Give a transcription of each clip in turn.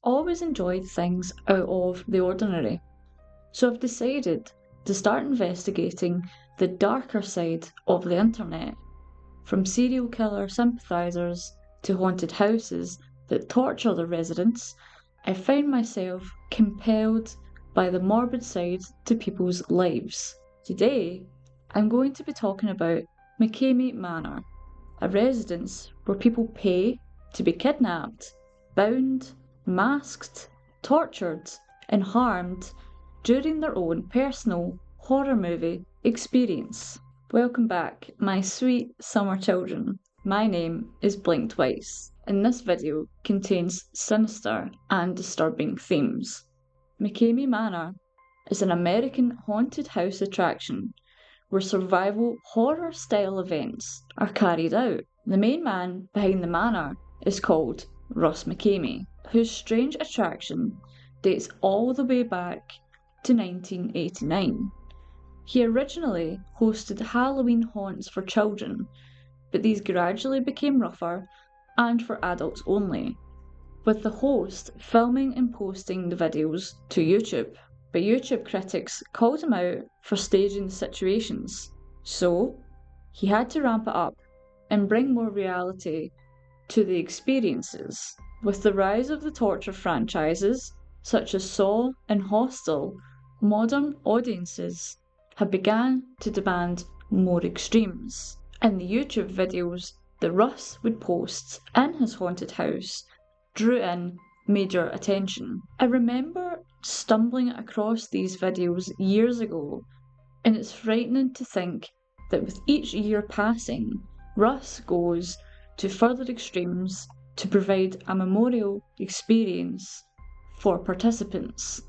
always enjoyed things out of the ordinary. So I've decided to start investigating the darker side of the internet, from serial killer sympathisers to haunted houses that torture their residents. I found myself compelled by the morbid side to people's lives. Today, I'm going to be talking about McCamey Manor, a residence where people pay to be kidnapped, bound, masked, tortured, and harmed during their own personal horror movie experience. Welcome back, my sweet summer children. My name is Blink Twice, and this video contains sinister and disturbing themes. McCamey Manor is an American haunted house attraction where survival horror-style events are carried out. The main man behind the manor is called Russ McCamey, whose strange attraction dates all the way back to 1989. He originally hosted Halloween haunts for children, but these gradually became rougher and for adults only, with the host filming and posting the videos to YouTube. But YouTube critics called him out for staging the situations, so he had to ramp it up and bring more reality to the experiences. With the rise of the torture franchises, such as Saw and Hostel, modern audiences have begun to demand more extremes. And the YouTube videos that Russ would post in his haunted house drew in major attention. I remember stumbling across these videos years ago, and it's frightening to think that with each year passing, Russ goes to further extremes to provide a memorial experience for participants.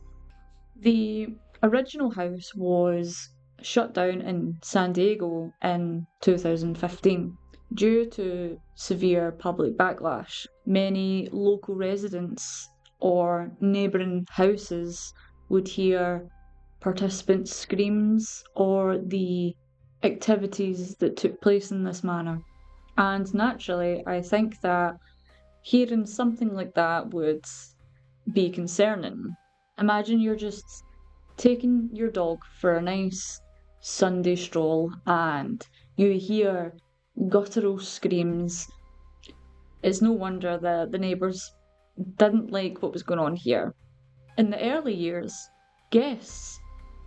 The original house was shut down in San Diego in 2015 due to severe public backlash. Many local residents or neighbouring houses would hear participants' screams or the activities that took place in this manor. And naturally, I think that hearing something like that would be concerning. Imagine you're just taking your dog for a nice Sunday stroll and you hear guttural screams. It's no wonder that the neighbours didn't like what was going on here. In the early years, guests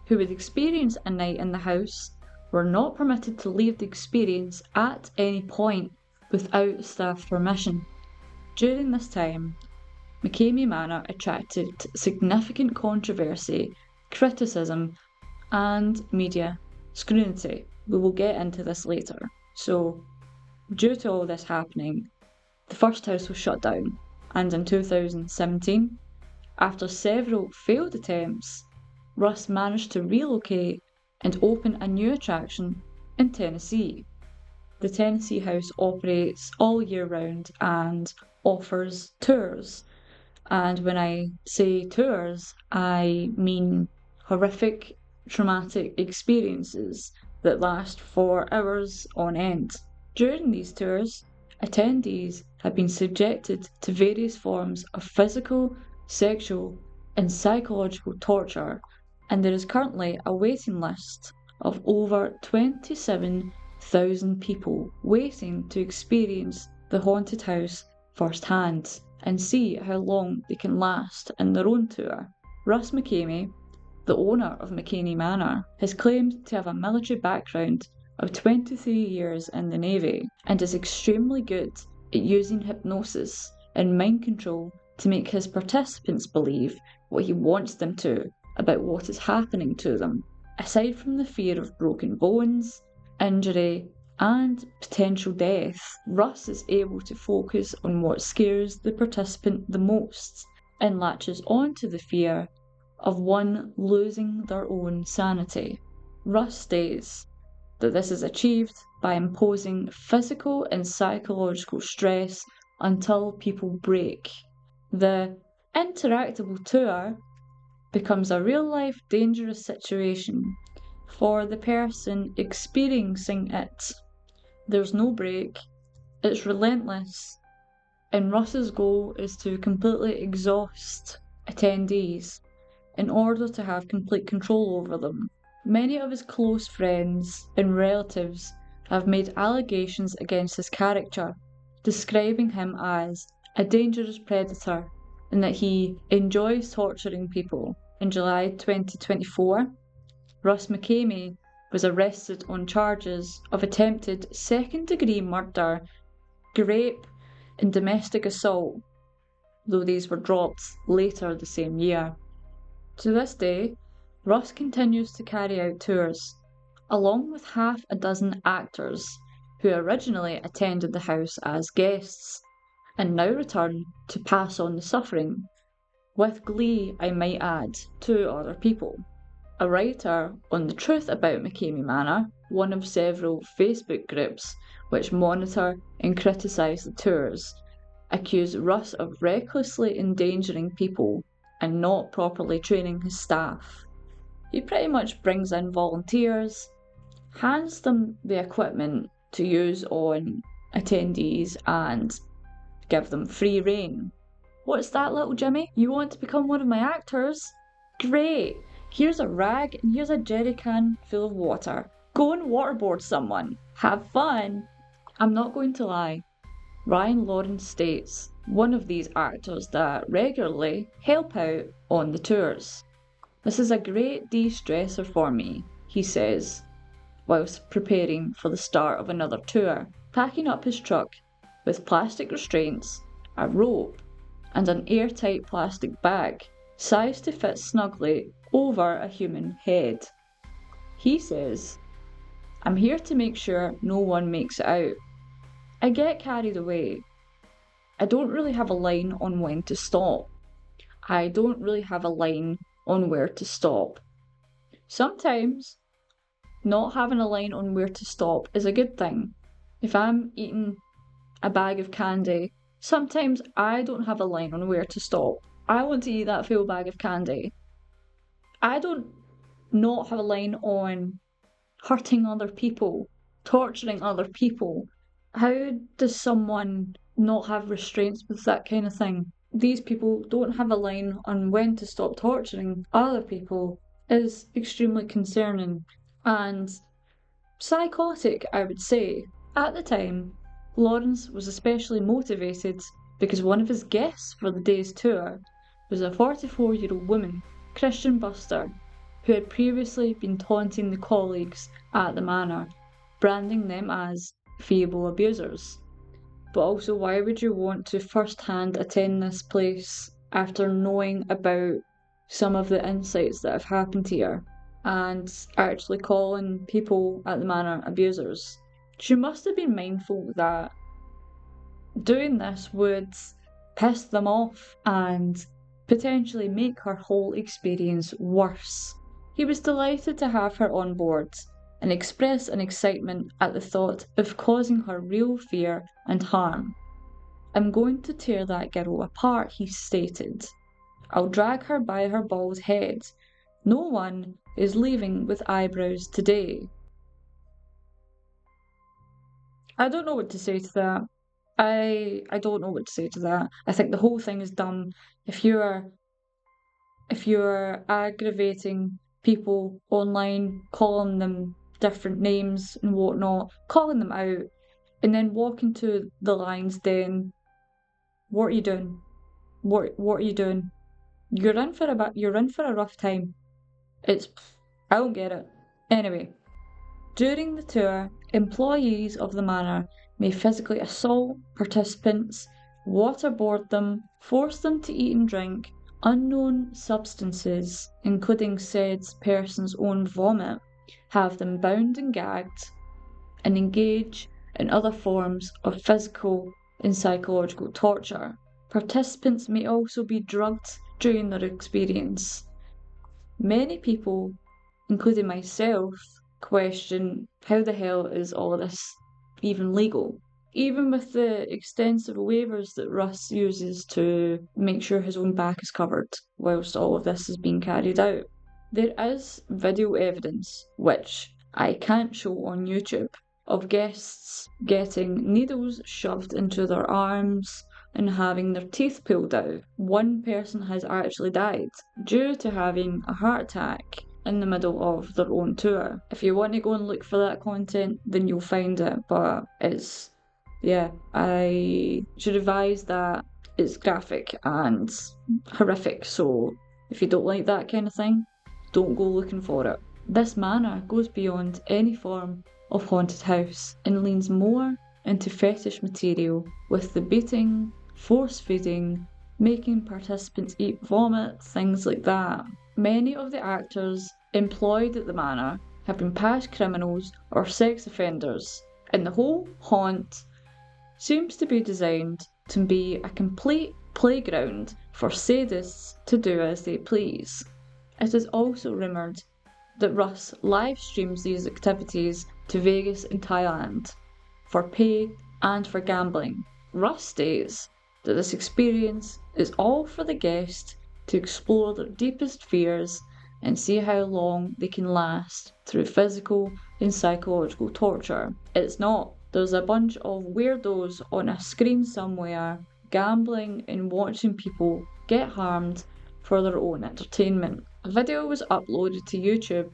who would experience a night in the house were not permitted to leave the experience at any point without staff permission. During this time, McCamey Manor attracted significant controversy, criticism, and media scrutiny. We will get into this later. So, due to all this happening, the first house was shut down, and in 2017, after several failed attempts, Russ managed to relocate and open a new attraction in Tennessee. The Tennessee house operates all year round and offers tours. And when I say tours, I mean horrific, traumatic experiences that last for hours on end. During these tours, attendees have been subjected to various forms of physical, sexual, and psychological torture, and there is currently a waiting list of over 27,000 people waiting to experience the haunted house firsthand and see how long they can last in their own tour. Russ McCamey, the owner of McCamey Manor, has claimed to have a military background of 23 years in the Navy and is extremely good at using hypnosis and mind control to make his participants believe what he wants them to about what is happening to them. Aside from the fear of broken bones, injury, and potential death, Russ is able to focus on what scares the participant the most and latches on to the fear of one losing their own sanity. Russ states that this is achieved by imposing physical and psychological stress until people break. The interactable tour becomes a real-life dangerous situation for the person experiencing it. There's no break, it's relentless, and Russ's goal is to completely exhaust attendees in order to have complete control over them. Many of his close friends and relatives have made allegations against his character, describing him as a dangerous predator and that he enjoys torturing people. In July 2024, Russ McKamey was arrested on charges of attempted second-degree murder, rape, and domestic assault, though these were dropped later the same year. To this day, Russ continues to carry out tours, along with half a dozen actors who originally attended the house as guests, and now return to pass on the suffering, with glee I might add, to other people. A writer on the truth about McKamey Manor, one of several Facebook groups which monitor and criticise the tours, accused Russ of recklessly endangering people and not properly training his staff. He pretty much brings in volunteers, hands them the equipment to use on attendees and give them free rein. What's that, little Jimmy? You want to become one of my actors? Great! Here's a rag and here's a jerry can full of water. Go and waterboard someone. Have fun! I'm not going to lie. Ryan Lawrence states, one of these actors that regularly help out on the tours. This is a great de-stressor for me, he says, whilst preparing for the start of another tour, packing up his truck with plastic restraints, a rope, and an airtight plastic bag, sized to fit snugly over a human head. He says, I'm here to make sure no one makes it out. I get carried away. I don't really have a line on when to stop. I don't really have a line on where to stop. Sometimes not having a line on where to stop is a good thing. If I'm eating a bag of candy, sometimes I don't have a line on where to stop. I want to eat that full bag of candy. I don't not have a line on hurting other people, torturing other people. How does someone not have restraints with that kind of thing? These people don't have a line on when to stop torturing other people is extremely concerning and psychotic, I would say. At the time, Lawrence was especially motivated because one of his guests for the day's tour was a 44-year-old woman, Christian Buster, who had previously been taunting the colleagues at the manor, branding them as feeble abusers. But also, why would you want to first-hand attend this place after knowing about some of the insights that have happened here and actually calling people at the manor abusers? She must have been mindful that doing this would piss them off and potentially make her whole experience worse. He was delighted to have her on board and expressed an excitement at the thought of causing her real fear and harm. I'm going to tear that girl apart, he stated. I'll drag her by her bald head. No one is leaving with eyebrows today. I don't know what to say to that. I don't know what to say to that. I think the whole thing is dumb. If you're aggravating people online, calling them different names and whatnot, calling them out, and then walking to the lion's den, what are you doing? What are you doing? You're in for a rough time. I don't get it. Anyway, during the tour, employees of the manor may physically assault participants, waterboard them, force them to eat and drink unknown substances, including said person's own vomit, have them bound and gagged, and engage in other forms of physical and psychological torture. Participants may also be drugged during their experience. Many people, including myself, question how the hell is all of this even legal? Even with the extensive waivers that Russ uses to make sure his own back is covered whilst all of this is being carried out. There is video evidence, which I can't show on YouTube, of guests getting needles shoved into their arms, and having their teeth pulled out. One person has actually died due to having a heart attack in the middle of their own tour. If you want to go and look for that content, then you'll find it, but it's, yeah, I should advise that it's graphic and horrific, so if you don't like that kind of thing, don't go looking for it. This manor goes beyond any form of haunted house and leans more into fetish material, with the beating, force feeding, making participants eat vomit, things like that. Many of the actors employed at the manor have been past criminals or sex offenders, and the whole haunt seems to be designed to be a complete playground for sadists to do as they please. It is also rumoured that Russ live streams these activities to Vegas and Thailand for pay and for gambling. Russ states that this experience is all for the guest to explore their deepest fears and see how long they can last through physical and psychological torture. It's not. There's a bunch of weirdos on a screen somewhere gambling and watching people get harmed for their own entertainment. A video was uploaded to YouTube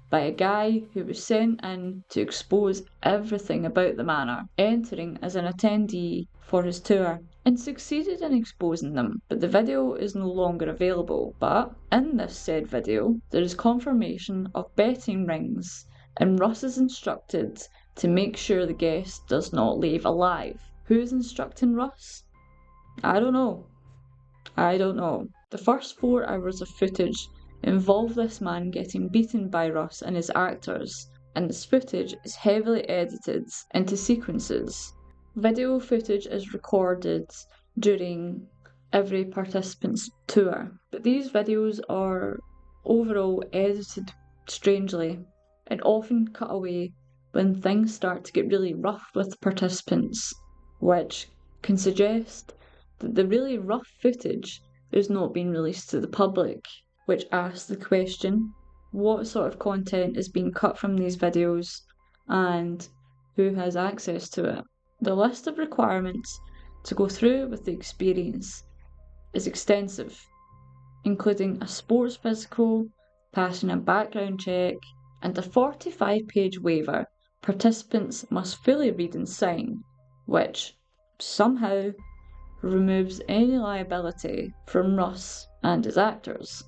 by a guy who was sent in to expose everything about the manor, entering as an attendee for his tour, and succeeded in exposing them, but the video is no longer available. But in this said video, there is confirmation of betting rings, and Russ is instructed to make sure the guest does not leave alive. Who's instructing Russ? I don't know. The first 4 hours of footage involve this man getting beaten by Russ and his actors, and this footage is heavily edited into sequences. Video footage is recorded during every participant's tour, but these videos are overall edited strangely and often cut away when things start to get really rough with participants, which can suggest that the really rough footage is not being released to the public, which asks the question, what sort of content is being cut from these videos and who has access to it? The list of requirements to go through with the experience is extensive, including a sports physical, passing a background check, and a 45-page waiver participants must fully read and sign, which somehow removes any liability from Russ and his actors.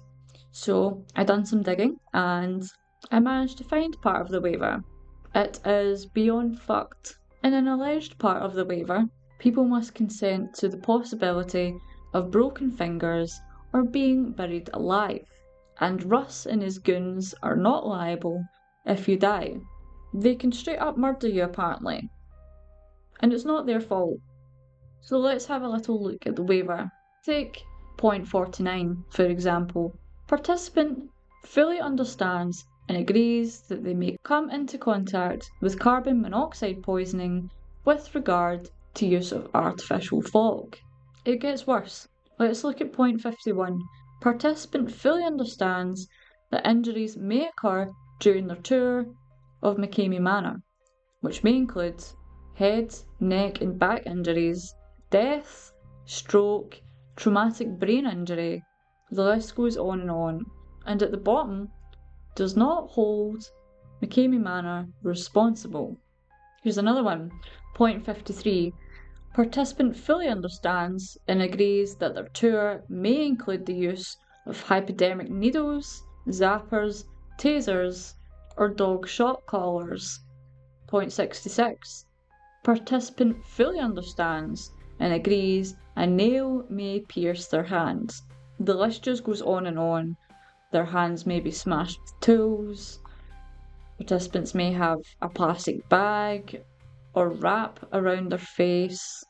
So I done some digging and I managed to find part of the waiver. It is beyond fucked. In an alleged part of the waiver, people must consent to the possibility of broken fingers or being buried alive, and Russ and his goons are not liable if you die. They can straight up murder you apparently, and it's not their fault. So let's have a little look at the waiver. Take point 49, for example. Participant fully understands and agrees that they may come into contact with carbon monoxide poisoning with regard to use of artificial fog. It gets worse. Let's look at point 51. Participant fully understands that injuries may occur during their tour of McKamey Manor, which may include head, neck and back injuries, death, stroke, traumatic brain injury. The list goes on, and at the bottom, does not hold McKamey Manor responsible. Here's another one. Point 53. Participant fully understands and agrees that their tour may include the use of hypodermic needles, zappers, tasers, or dog shock collars. Point 66. Participant fully understands and agrees a nail may pierce their hands. The list just goes on. Their hands may be smashed with tools. Participants may have a plastic bag or wrap around their face.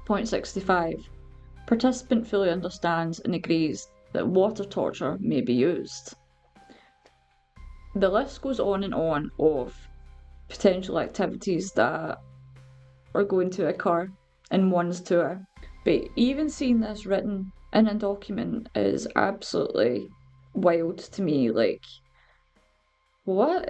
Point 65. Participant fully understands and agrees that water torture may be used. The list goes on of potential activities that are going to occur in one's tour. But even seeing this written in a document is absolutely wild to me. Like, what?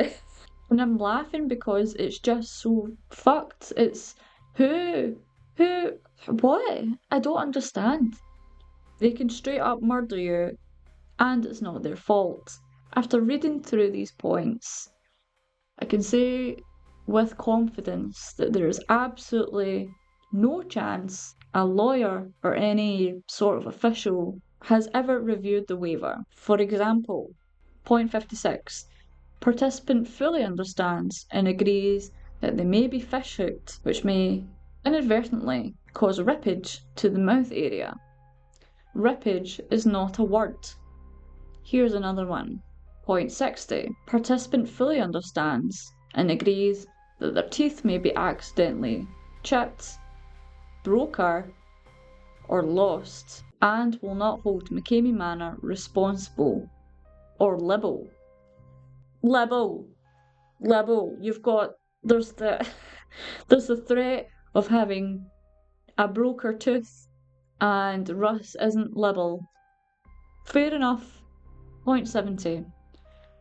And I'm laughing because it's just so fucked. It's who What? I don't understand. They can straight up murder you, and it's not their fault. After reading through these points, I can say with confidence that there is absolutely no chance a lawyer or any sort of official has ever reviewed the waiver. For example, point 56. Participant fully understands and agrees that they may be fish hooked, which may inadvertently cause rippage to the mouth area. Rippage is not a word. Here's another one. Point 60. Participant fully understands and agrees that their teeth may be accidentally chipped, broken, or lost, and will not hold McKamey Manor responsible or liable. Liable. You've got there's the there's the threat of having a broken tooth, and Russ isn't liable. Fair enough. Point 70.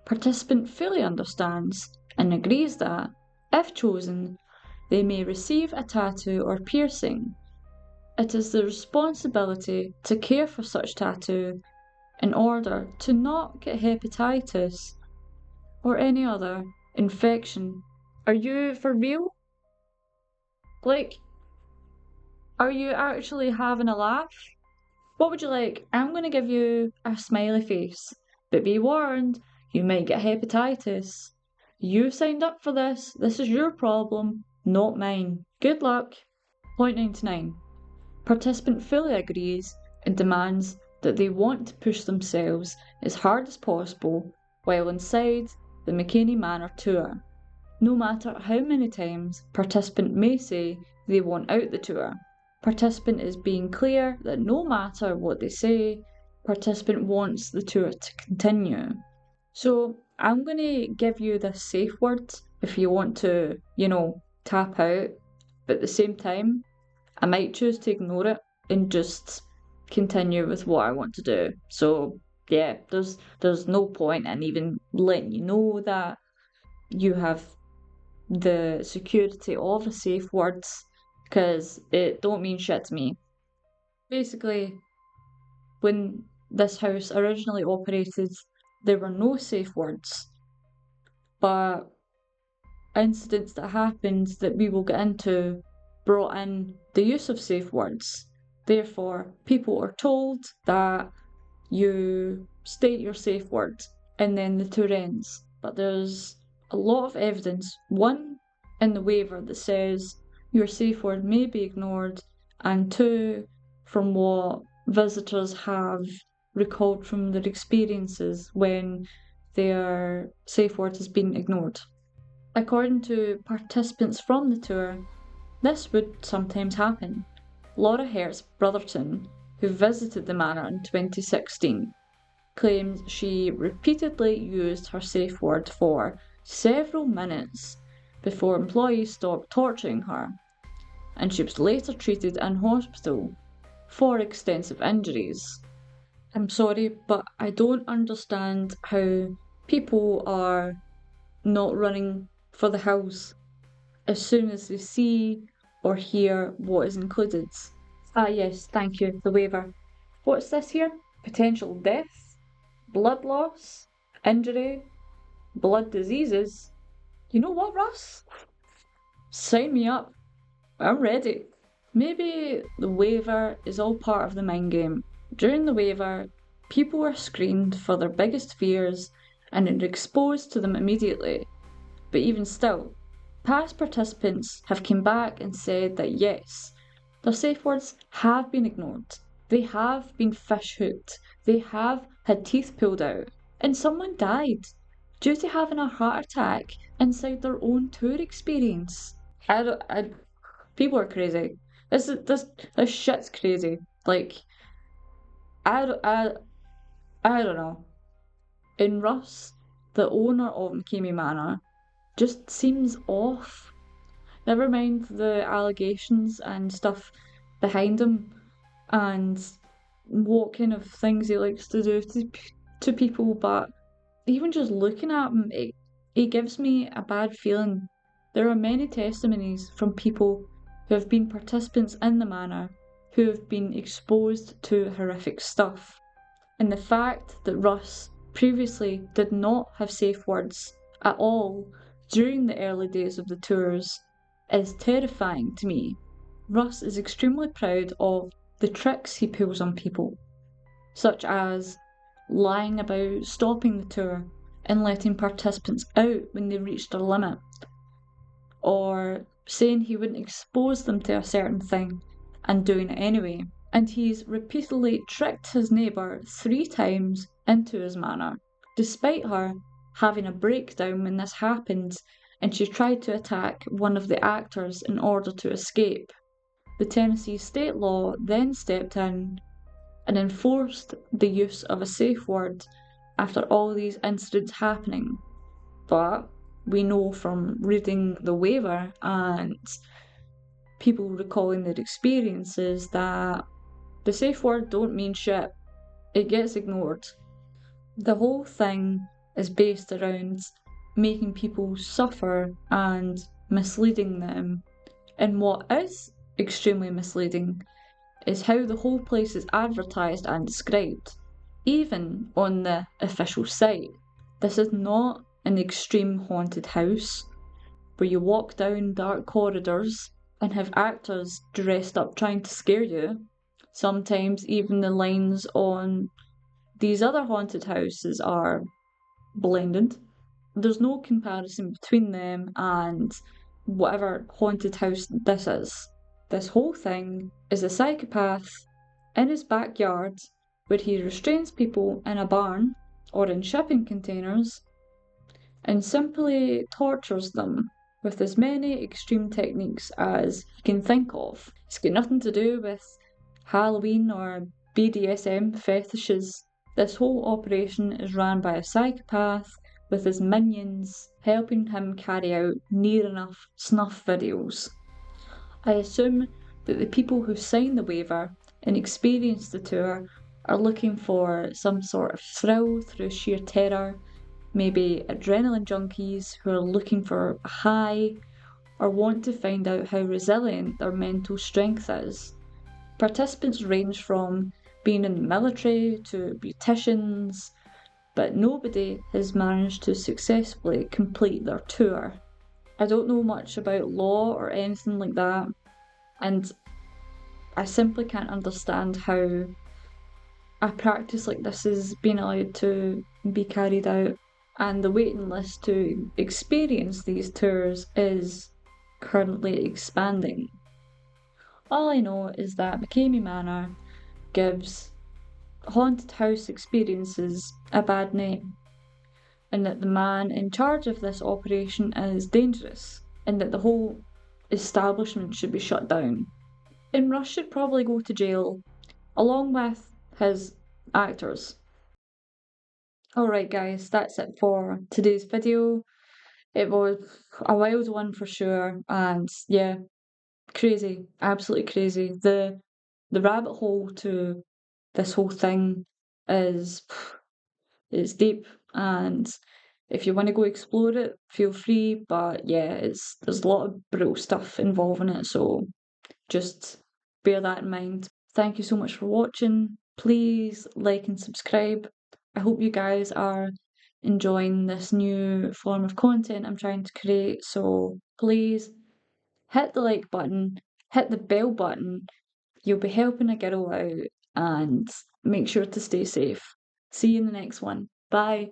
Participant fully understands and agrees that, if chosen, they may receive a tattoo or piercing. It is the responsibility to care for such tattoo in order to not get hepatitis or any other infection. Are you for real? Like, are you actually having a laugh? What would you like? I'm gonna give you a smiley face, but be warned, you might get hepatitis. You signed up for this. This is your problem, not mine. Good luck. Point 99. Participant fully agrees and demands that they want to push themselves as hard as possible while inside the McKamey Manor tour. No matter how many times participant may say they want out the tour. Participant is being clear that no matter what they say, participant wants the tour to continue. So I'm going to give you the safe word if you want to, tap out. But at the same time, I might choose to ignore it and just continue with what I want to do. So yeah, there's no point in even letting you know that you have the security of the safe words, because it don't mean shit to me. Basically, when this house originally operated, there were no safe words, but incidents that happened that we will get into brought in the use of safe words. Therefore, people are told that you state your safe word and then the tour ends. But there's a lot of evidence, one, in the waiver that says your safe word may be ignored, and two, from what visitors have recalled from their experiences when their safe word has been ignored. According to participants from the tour, this would sometimes happen. Laura Hertz-Brotherton, who visited the manor in 2016, claims she repeatedly used her safe word for several minutes before employees stopped torturing her, and she was later treated in hospital for extensive injuries. I'm sorry, but I don't understand how people are not running for the house as soon as they see or hear what is included. Ah yes, thank you, the waiver. What's this here? Potential death? Blood loss? Injury? Blood diseases? You know what, Russ? Sign me up. I'm ready. Maybe the waiver is all part of the mind game. During the waiver, people are screened for their biggest fears and are exposed to them immediately. But even still, past participants have come back and said that yes, their safe words have been ignored. They have been fish hooked. They have had teeth pulled out. And someone died due to having a heart attack inside their own tour experience. People are crazy. This shit's crazy. Like, I don't know. And Russ, the owner of McKamey Manor, just seems off. Never mind the allegations and stuff behind him and what kind of things he likes to do to people, but even just looking at him, it gives me a bad feeling. There are many testimonies from people who have been participants in the manor, who have been exposed to horrific stuff. And the fact that Russ previously did not have safe words at all during the early days of the tours is terrifying to me. Russ is extremely proud of the tricks he pulls on people, such as lying about stopping the tour and letting participants out when they reached their limit, or saying he wouldn't expose them to a certain thing and doing it anyway. And he's repeatedly tricked his neighbour 3 times into his manor, despite her having a breakdown when this happened and she tried to attack one of the actors in order to escape. The Tennessee state law then stepped in and enforced the use of a safe word after all these incidents happening. But we know from reading the waiver and people recalling their experiences that the safe word don't mean shit. It gets ignored. The whole thing is based around making people suffer and misleading them. And what is extremely misleading is how the whole place is advertised and described, even on the official site. This is not an extreme haunted house where you walk down dark corridors and have actors dressed up trying to scare you. Sometimes even the lines on these other haunted houses are blended. There's no comparison between them and whatever haunted house this is. This whole thing is a psychopath in his backyard where he restrains people in a barn or in shipping containers and simply tortures them with as many extreme techniques as he can think of. It's got nothing to do with Halloween or BDSM fetishes. This whole operation is run by a psychopath with his minions helping him carry out near enough snuff videos. I assume that the people who sign the waiver and experience the tour are looking for some sort of thrill through sheer terror, maybe adrenaline junkies who are looking for a high or want to find out how resilient their mental strength is. Participants range from being in the military to beauticians, but nobody has managed to successfully complete their tour. I don't know much about law or anything like that, and I simply can't understand how a practice like this is being allowed to be carried out, and the waiting list to experience these tours is currently expanding. All I know is that McKamey Manor gives haunted house experiences a bad name, and that the man in charge of this operation is dangerous, and that the whole establishment should be shut down. And Russ should probably go to jail, along with his actors. Alright guys, that's it for today's video. It was a wild one for sure, and yeah, crazy, absolutely crazy. The rabbit hole to this whole thing is deep, and if you want to go explore it, feel free. But yeah, there's a lot of brutal stuff involving it, so just bear that in mind. Thank you so much for watching. Please like and subscribe. I hope you guys are enjoying this new form of content I'm trying to create. So please hit the like button, hit the bell button. You'll be helping a girl out, and make sure to stay safe. See you in the next one. Bye.